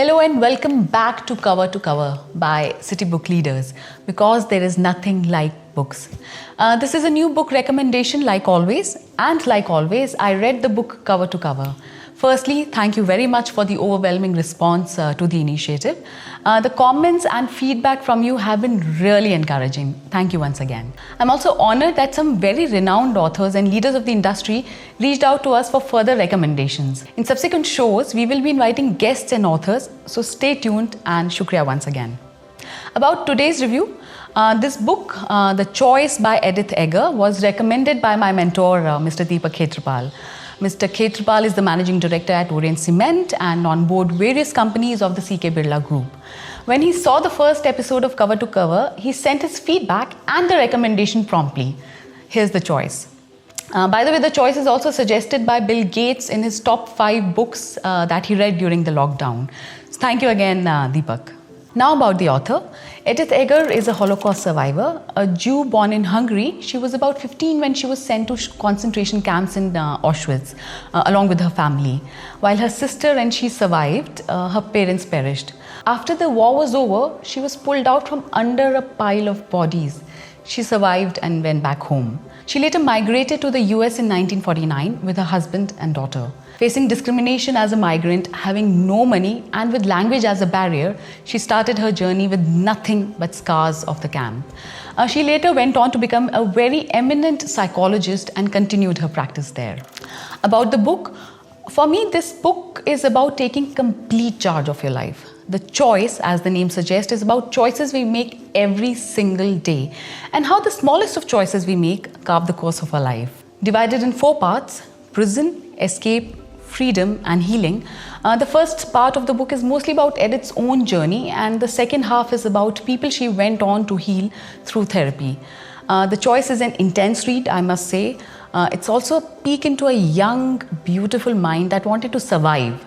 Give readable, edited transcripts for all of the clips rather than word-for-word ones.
Hello and welcome back to Cover by City Book Leaders, because there is nothing like books. This is a new book recommendation like always, and like always I read the book cover to cover. Firstly, thank you very much for the overwhelming response to the initiative. The comments and feedback from you have been really encouraging. Thank you once again. I'm also honored that some very renowned authors and leaders of the industry reached out to us for further recommendations. In subsequent shows, we will be inviting guests and authors, so stay tuned and shukriya once again. About today's review, this book, The Choice by Edith Eger, was recommended by my mentor, Mr. Deepak Khetrapal. Mr. Khetrapal is the managing director at Orient Cement and on board various companies of the CK Birla Group. When he saw the first episode of Cover to Cover, he sent his feedback and the recommendation promptly. Here's The Choice. By the way, The Choice is also suggested by Bill Gates in his top 5 books that he read during the lockdown. So thank you again, Deepak. Now about the author. Edith Eger is a Holocaust survivor, a Jew born in Hungary. She was about 15 when she was sent to concentration camps in Auschwitz along with her family. While her sister and she survived, her parents perished. After the war was over, she was pulled out from under a pile of bodies. She survived and went back home. She later migrated to the US in 1949 with her husband and daughter. Facing discrimination as a migrant, having no money, and with language as a barrier, she started her journey with nothing but scars of the camp. She later went on to become a very eminent psychologist and continued her practice there. About the book, for me, this book is about taking complete charge of your life. The Choice, as the name suggests, is about choices we make every single day and how the smallest of choices we make carve the course of our life. Divided in 4 parts: prison, escape, freedom and healing. The first part of the book is mostly about Edith's own journey, and the second half is about people she went on to heal through therapy. The Choice is an intense read, I must say. It's also a peek into a young, beautiful mind that wanted to survive.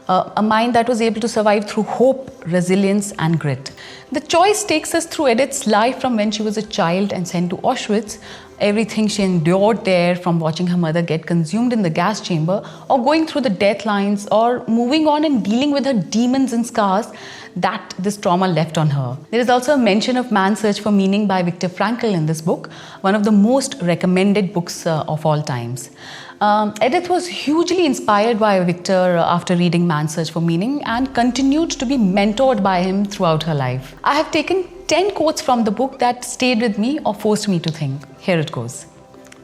A mind that was able to survive through hope, resilience and grit. The Choice takes us through Edith's life from when she was a child and sent to Auschwitz, everything she endured there, from watching her mother get consumed in the gas chamber, or going through the death lines, or moving on and dealing with her demons and scars that this trauma left on her. There is also a mention of Man's Search for Meaning by Viktor Frankl in this book, one of the most recommended books of all times. Edith was hugely inspired by Viktor after reading Man's Search for Meaning and continued to be mentored by him throughout her life. I have taken 10 quotes from the book that stayed with me or forced me to think. Here it goes.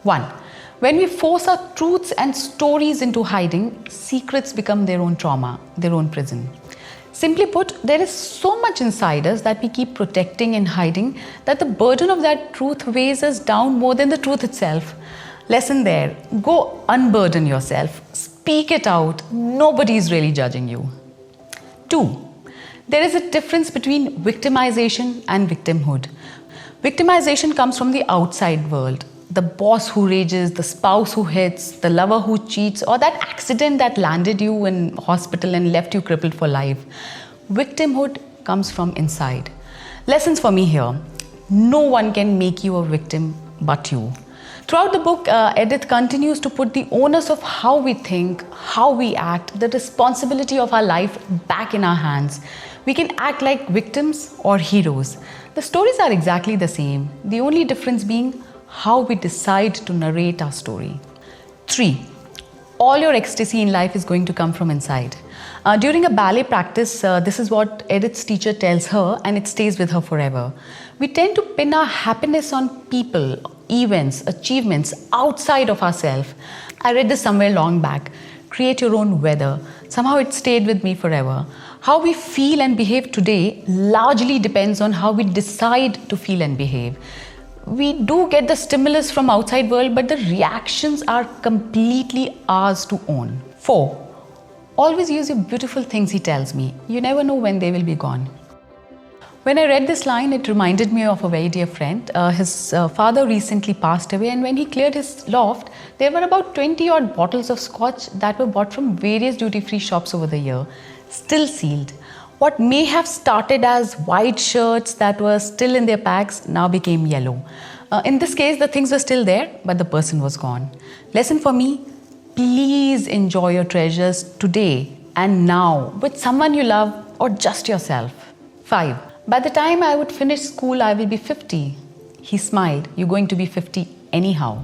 1. When we force our truths and stories into hiding, secrets become their own trauma, their own prison. Simply put, there is so much inside us that we keep protecting and hiding that the burden of that truth weighs us down more than the truth itself. Lesson there: go unburden yourself, speak it out, nobody is really judging you. 2. There is a difference between victimization and victimhood. Victimization comes from the outside world. The boss who rages, the spouse who hits, the lover who cheats, or that accident that landed you in hospital and left you crippled for life. Victimhood comes from inside. Lessons for me here: no one can make you a victim but you. Throughout the book, Edith continues to put the onus of how we think, how we act, the responsibility of our life back in our hands. We can act like victims or heroes. The stories are exactly the same, the only difference being how we decide to narrate our story. 3. All your ecstasy in life is going to come from inside. During a ballet practice, this is what Edith's teacher tells her, and it stays with her forever. We tend to pin our happiness on people, events, achievements outside of ourselves. I read this somewhere long back. Create your own weather. Somehow it stayed with me forever. How we feel and behave today largely depends on how we decide to feel and behave. We do get the stimulus from outside world, but the reactions are completely ours to own. 4. Always use your beautiful things, he tells me. You never know when they will be gone. When I read this line, it reminded me of a very dear friend. His father recently passed away, and when he cleared his loft, there were about 20 odd bottles of scotch that were bought from various duty-free shops over the year, still sealed. What may have started as white shirts that were still in their packs now became yellow. In this case, the things were still there, but the person was gone. Lesson for me: please enjoy your treasures today and now with someone you love or just yourself? 5. By the time I would finish school, I will be 50. He smiled. You're going to be 50 anyhow.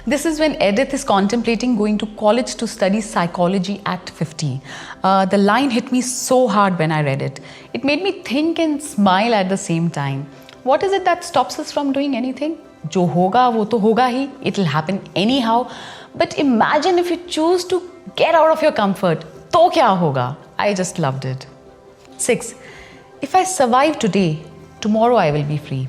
This is when Edith is contemplating going to college to study psychology at 50. The line hit me so hard when I read it. It made me think and smile at the same time. What is it that stops us from doing anything? Jo hoga, wo to hoga hi. It'll happen anyhow. But imagine if you choose to get out of your comfort. To kya hoga? I just loved it. 6. If I survive today, tomorrow I will be free.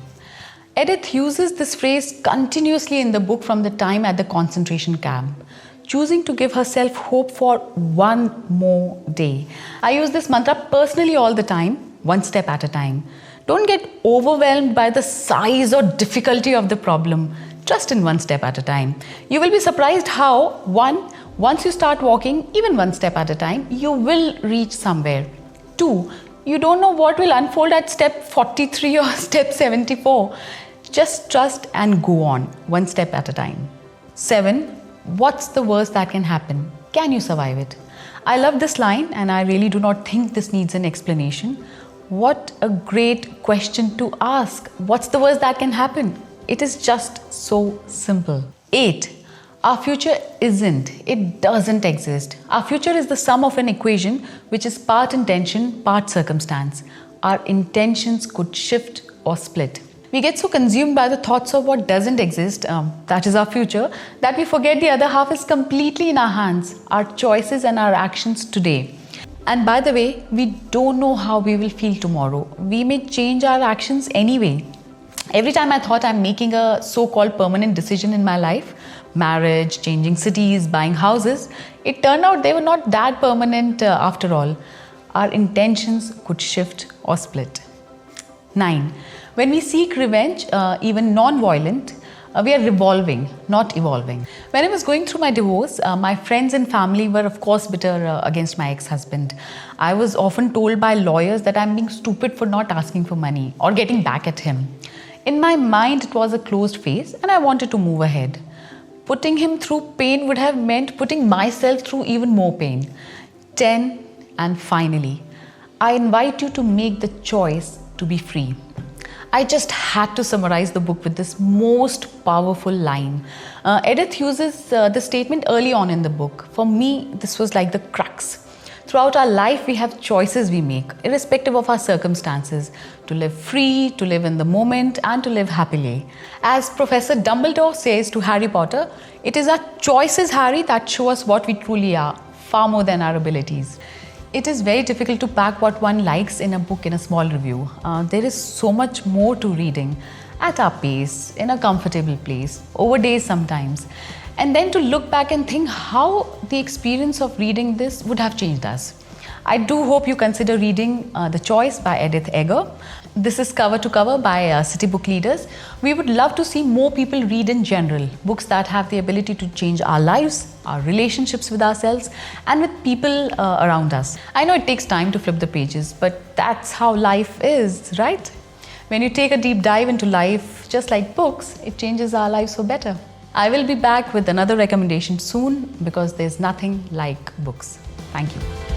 Edith uses this phrase continuously in the book from the time at the concentration camp, choosing to give herself hope for one more day. I use this mantra personally all the time, one step at a time. Don't get overwhelmed by the size or difficulty of the problem, just in one step at a time. You will be surprised how, once you start walking, even one step at a time, you will reach somewhere. 2, you don't know what will unfold at step 43 or step 74. Just trust and go on, one step at a time. 7, what's the worst that can happen? Can you survive it? I love this line and I really do not think this needs an explanation. What a great question to ask. What's the worst that can happen? It is just so simple. 8, our future it doesn't exist. Our future is the sum of an equation which is part intention, part circumstance. Our intentions could shift or split. We get so consumed by the thoughts of what doesn't exist, that is our future, that we forget the other half is completely in our hands, our choices and our actions today. And by the way, we don't know how we will feel tomorrow. We may change our actions anyway. Every time I thought I'm making a so-called permanent decision in my life, marriage, changing cities, buying houses, it turned out they were not that permanent after all. Our intentions could shift or split. 9. When we seek revenge, even non-violent, we are revolving, not evolving. When I was going through my divorce, my friends and family were of course bitter against my ex-husband. I was often told by lawyers that I'm being stupid for not asking for money or getting back at him. In my mind, it was a closed phase and I wanted to move ahead. Putting him through pain would have meant putting myself through even more pain. 10, and finally, I invite you to make the choice to be free. I just had to summarize the book with this most powerful line. Edith uses the statement early on in the book. For me, this was like the crux. Throughout our life, we have choices we make, irrespective of our circumstances, to live free, to live in the moment, and to live happily. As Professor Dumbledore says to Harry Potter, it is our choices, Harry, that show us what we truly are, far more than our abilities. It is very difficult to pack what one likes in a book in a small review. There is so much more to reading at our pace, in a comfortable place, over days sometimes. And then to look back and think how the experience of reading this would have changed us. I do hope you consider reading The Choice by Edith Eger. This is Cover to Cover by City Book Leaders. We would love to see more people read in general, books that have the ability to change our lives, our relationships with ourselves, and with people around us. I know it takes time to flip the pages, but that's how life is, right? When you take a deep dive into life, just like books, it changes our lives for better. I will be back with another recommendation soon because there's nothing like books. Thank you.